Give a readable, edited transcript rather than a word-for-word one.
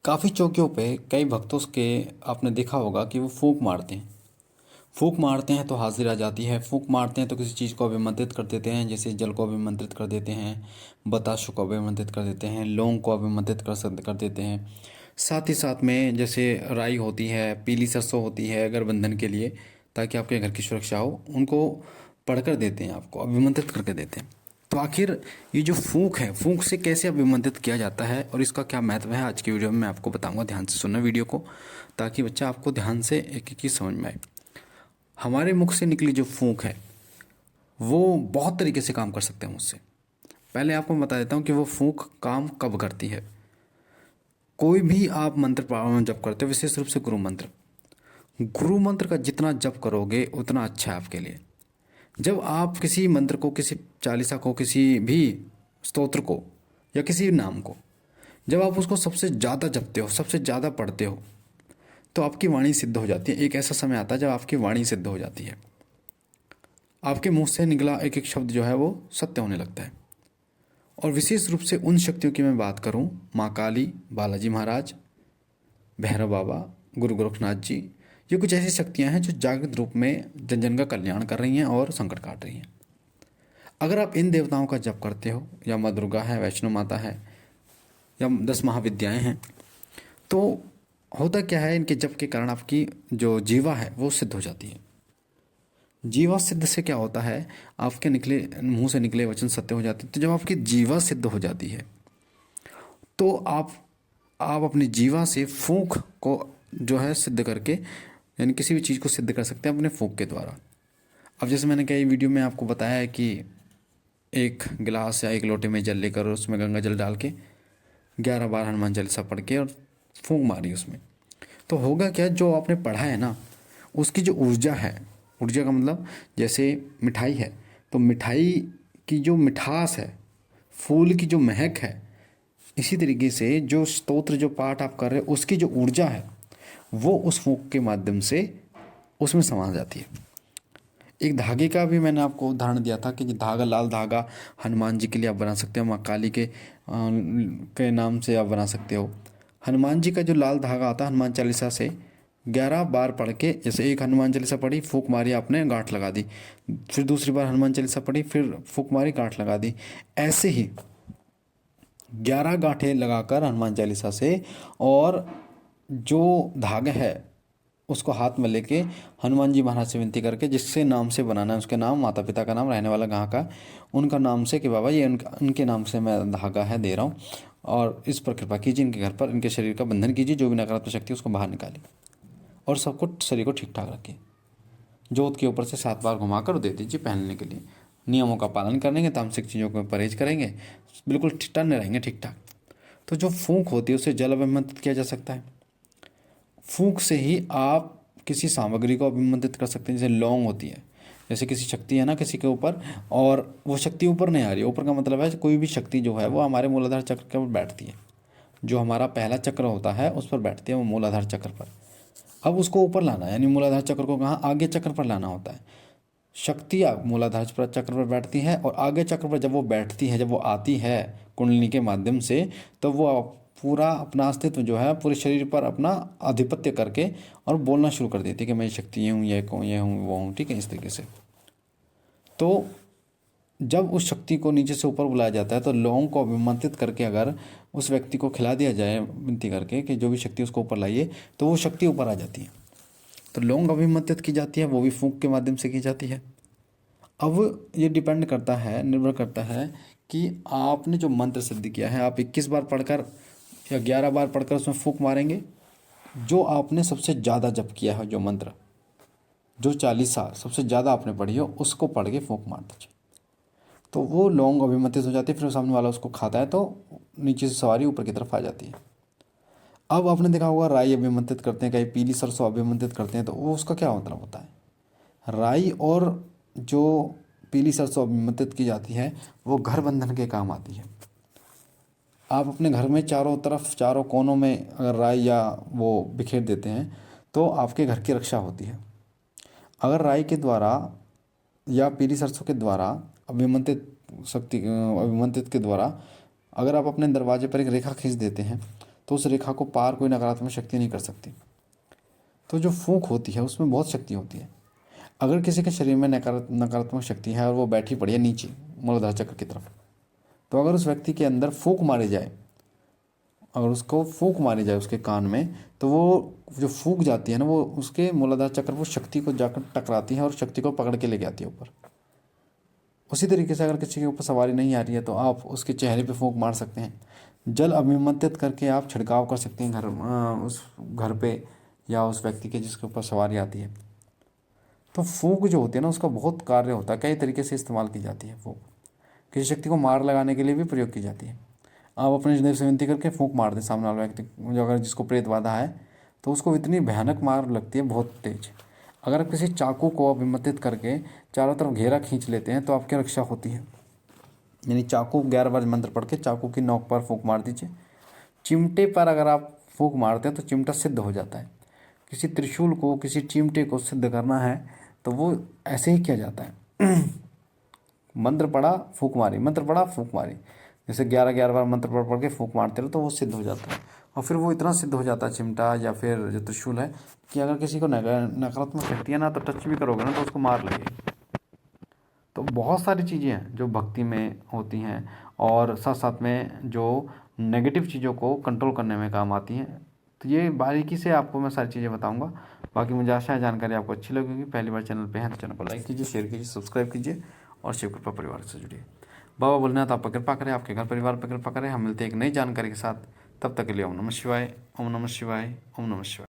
काफ़ी चौकियों पे कई भक्तों के आपने देखा होगा कि वो फूंक मारते हैं। फूंक मारते हैं तो हाजिर आ जाती है, फूंक मारते हैं तो किसी चीज़ को अभिमंत्रित कर देते हैं, जैसे जल को अभिमंत्रित कर देते हैं, बताशों को अभिमंत्रित कर देते हैं, लौंग को अभिमंत्रित कर देते हैं। साथ ही साथ में जैसे राई होती है, पीली सरसों होती है गठबंधन के लिए, ताकि आपके घर की सुरक्षा हो, उनको पढ़कर देते हैं, आपको अभिमंत्रित करके देते हैं। तो आखिर ये जो फूंक है, फूंक से कैसे अभिमंत्रित किया जाता है और इसका क्या महत्व है, आज की वीडियो में मैं आपको बताऊंगा। ध्यान से सुनना वीडियो को, ताकि बच्चा आपको ध्यान से एक एक चीज़ समझ में आए। हमारे मुख से निकली जो फूंक है वो बहुत तरीके से काम कर सकते हैं मुझसे। पहले आपको बता देता हूँ कि वो फूंक काम कब करती है। कोई भी आप मंत्र जप करते हो, विशेष रूप से गुरु मंत्र का जितना जप करोगे उतना अच्छा है आपके लिए। जब आप किसी मंत्र को, किसी चालीसा को, किसी भी स्तोत्र को या किसी भी नाम को, जब आप उसको सबसे ज़्यादा जपते हो, सबसे ज़्यादा पढ़ते हो, तो आपकी वाणी सिद्ध हो जाती है। एक ऐसा समय आता है जब आपकी वाणी सिद्ध हो जाती है, आपके मुंह से निकला एक एक शब्द जो है वो सत्य होने लगता है। और विशेष रूप से उन शक्तियों की मैं बात करूं, माँ काली, बालाजी महाराज, भैरव बाबा, गुरु गोरखनाथ जी, ये कुछ ऐसी शक्तियां हैं जो जागृत रूप में जन जन का कल्याण कर रही हैं और संकट काट रही हैं। अगर आप इन देवताओं का जप करते हो, या माँ दुर्गा है, वैष्णो माता है, या 10 महाविद्याएं हैं, तो होता क्या है, इनके जप के कारण आपकी जो जीवा है वो सिद्ध हो जाती है। जीवा सिद्ध से क्या होता है, आपके निकले मुंह से निकले वचन सत्य हो जाते हैं। तो जब आपकी जीवा सिद्ध हो जाती है तो आप अपनी जीवा से फूंक को जो है सिद्ध करके, यानी किसी भी चीज़ को सिद्ध कर सकते हैं अपने फूंक के द्वारा। अब जैसे मैंने कई वीडियो में आपको बताया है कि एक गिलास या एक लोटे में जल लेकर उसमें गंगा जल डाल के 11 बार हनुमान चालीसा पढ़ के और फूंक मारी उसमें, तो होगा क्या, जो आपने पढ़ा है ना, उसकी जो ऊर्जा है, ऊर्जा का मतलब जैसे मिठाई है, तो मिठाई की जो मिठास है, फूल की जो महक है, इसी तरीके से जो स्तोत्र, जो पाठ आप कर रहे हो, उसकी जो ऊर्जा है वो उस फूंक के माध्यम से उसमें समा जाती है। एक धागे का भी मैंने आपको उदाहरण दिया था कि धागा, लाल धागा हनुमान जी के लिए आप बना सकते हो, माँ काली के नाम से आप बना सकते हो। हनुमान जी का जो लाल धागा आता है, हनुमान चालीसा से 11 बार पढ़ के, जैसे एक हनुमान चालीसा पढ़ी, फूंक मारी आपने, गांठ लगा दी, फिर दूसरी बार हनुमान चालीसा पढ़ी, फिर फूंक मारी, गांठ लगा दी, ऐसे ही 11 गांठें लगाकर हनुमान चालीसा से, और जो धागा है उसको हाथ में लेके हनुमान जी महाराज से विनती करके, जिससे नाम से बनाना है, उसके नाम, माता पिता का नाम, रहने वाला कहाँ का, उनका नाम से, कि बाबा ये उनके नाम से मैं धागा है दे रहा हूँ, और इस पर कृपा कीजिए, इनके घर पर, इनके शरीर का बंधन कीजिए, जो भी नकारात्मक शक्ति है उसको बाहर निकालिए, और सबको, शरीर को ठीक ठाक रखिए। जोत के ऊपर से 7 बार घुमाकर दे दीजिए पहनने के लिए। नियमों का पालन करेंगे, तामसिक चीज़ों को परहेज करेंगे, बिल्कुल टन रहेंगे ठीक ठाक। तो जो फूंक होती है उसे जल अभिमंत्रित किया जा सकता है। फूंक से ही आप किसी सामग्री को अभिमंत्रित कर सकते हैं, जैसे लौंग होती है, जैसे किसी शक्ति है ना किसी के ऊपर, और वो शक्ति ऊपर नहीं आ रही, ऊपर का मतलब है कोई भी शक्ति जो है वो हमारे मूलाधार चक्र के ऊपर बैठती है, जो हमारा पहला चक्र होता है उस पर बैठती है, वो मूलाधार चक्र पर। अब उसको ऊपर लाना है, यानी मूलाधार चक्र को कहाँ, आगे चक्र पर लाना होता है। शक्ति मूलाधार चक्र पर बैठती है, और आगे चक्र पर जब वो बैठती है, जब वो आती है कुंडली के माध्यम से, तो वो पूरा अपना अस्तित्व जो है पूरे शरीर पर अपना आधिपत्य करके और बोलना शुरू कर देती है कि मैं शक्ति ये हूँ, ये हूँ, वो हूँ, ठीक है, इस तरीके से। तो जब उस शक्ति को नीचे से ऊपर बुलाया जाता है, तो लोगों को अभिमंत्रित करके अगर उस व्यक्ति को खिला दिया जाए विनती करके कि जो भी शक्ति उसको ऊपर लाइए, तो वो शक्ति ऊपर आ जाती है। तो लौंग अभिमंत्रित की जाती है, वो भी फूंक के माध्यम से की जाती है। अब ये डिपेंड करता है, निर्भर करता है कि आपने जो मंत्र सिद्ध किया है, आप 21 बार पढ़कर या 11 बार पढ़कर उसमें फूंक मारेंगे। जो आपने सबसे ज़्यादा जप किया है, जो मंत्र, जो चालीसा सबसे ज़्यादा आपने पढ़ी हो, उसको पढ़ के फूंक मार दीजिए, तो वो लौंग अभिमंत्रित हो जाती है। फिर सामने वाला उसको खाता है तो नीचे से सवारी ऊपर की तरफ आ जाती है। अब आपने देखा होगा राई अभिमंत्रित करते हैं, कहीं पीली सरसों अभिमंत्रित करते हैं, तो वो उसका क्या मतलब होता है। राई और जो पीली सरसों अभिमंत्रित की जाती है वो घर बंधन के काम आती है। आप अपने घर में चारों तरफ, चारों कोनों में अगर राई या वो बिखेर देते हैं तो आपके घर की रक्षा होती है। अगर राई के द्वारा या पीली सरसों के द्वारा अभिमंत्रित के द्वारा अगर आप अपने दरवाजे पर एक रेखा खींच देते हैं, तो उस रेखा को पार कोई नकारात्मक शक्ति नहीं कर सकती। तो जो फूंक होती है उसमें बहुत शक्ति होती है। अगर किसी के शरीर में नकारात्मक शक्ति है और वो बैठी पड़ी है नीचे मूलाधार चक्र की तरफ, तो अगर उस व्यक्ति के अंदर फूंक मारी जाए, अगर उसको फूंक मारी जाए उसके कान में, तो वो जो फूंक जाती है ना, वो उसके मूलाधार चक्र, वो शक्ति को जाकर टकराती है और शक्ति को पकड़ के लेके आती है ऊपर। उसी तरीके से अगर किसी के ऊपर सवारी नहीं आ रही है तो आप उसके चेहरे पे फूंक मार सकते हैं। जल अभिमंत्रित करके आप छिड़काव कर सकते हैं उस घर पे या उस व्यक्ति के जिसके ऊपर सवारी आती है। तो फूंक जो होती है ना, उसका बहुत कार्य होता है, कई तरीके से इस्तेमाल की जाती है फूंक। किसी शक्ति को मार लगाने के लिए भी प्रयोग की जाती है। आप अपने देव से विनती करके फूंक मार दें सामने वाले व्यक्ति, जो अगर जिसको प्रेत बाधा है तो उसको इतनी भयानक मार लगती है, बहुत तेज। अगर आप किसी चाकू को अभिमंत्रित करके चारों तरफ घेरा खींच लेते हैं तो आपकी रक्षा होती है। यानी चाकू 11 बार मंत्र पढ़ के चाकू की नोक पर फूंक मार दीजिए। चिमटे पर अगर आप फूंक मारते हैं तो चिमटा सिद्ध हो जाता है। किसी त्रिशूल को, किसी चिमटे को सिद्ध करना है तो वो ऐसे ही किया जाता है। मंत्र पढ़ा फूंक मारी, मंत्र पढ़ा फूंक मारी, जैसे 11 बार मंत्र पढ़ के फूंक मारते रहो तो वो सिद्ध हो जाता है। और फिर वो इतना सिद्ध हो जाता है चिमटा या फिर जो त्रिशूल है कि अगर किसी को नकारात्मक शक्ति है ना, तो टच भी करोगे ना तो उसको मार लगेगी। तो बहुत सारी चीज़ें हैं जो भक्ति में होती हैं और साथ साथ में जो नेगेटिव चीज़ों को कंट्रोल करने में काम आती हैं। तो ये बारीकी से आपको मैं सारी चीज़ें बताऊंगा। बाकी मुझे आशा है जानकारी आपको अच्छी लगेगी। पहली बार चैनल पे हैं तो चैनल को लाइक कीजिए, शेयर कीजिए, सब्सक्राइब कीजिए और शिव कृपा परिवार से जुड़िए। बाबा भोलेनाथ आप पर कृपा करें, आपके घर परिवार पर कृपा करें। हम मिलते हैं एक नई जानकारी के साथ, तब तक के लिए ओम नमः शिवाय, ओम नमः शिवाय, ओम नमः शिवाय।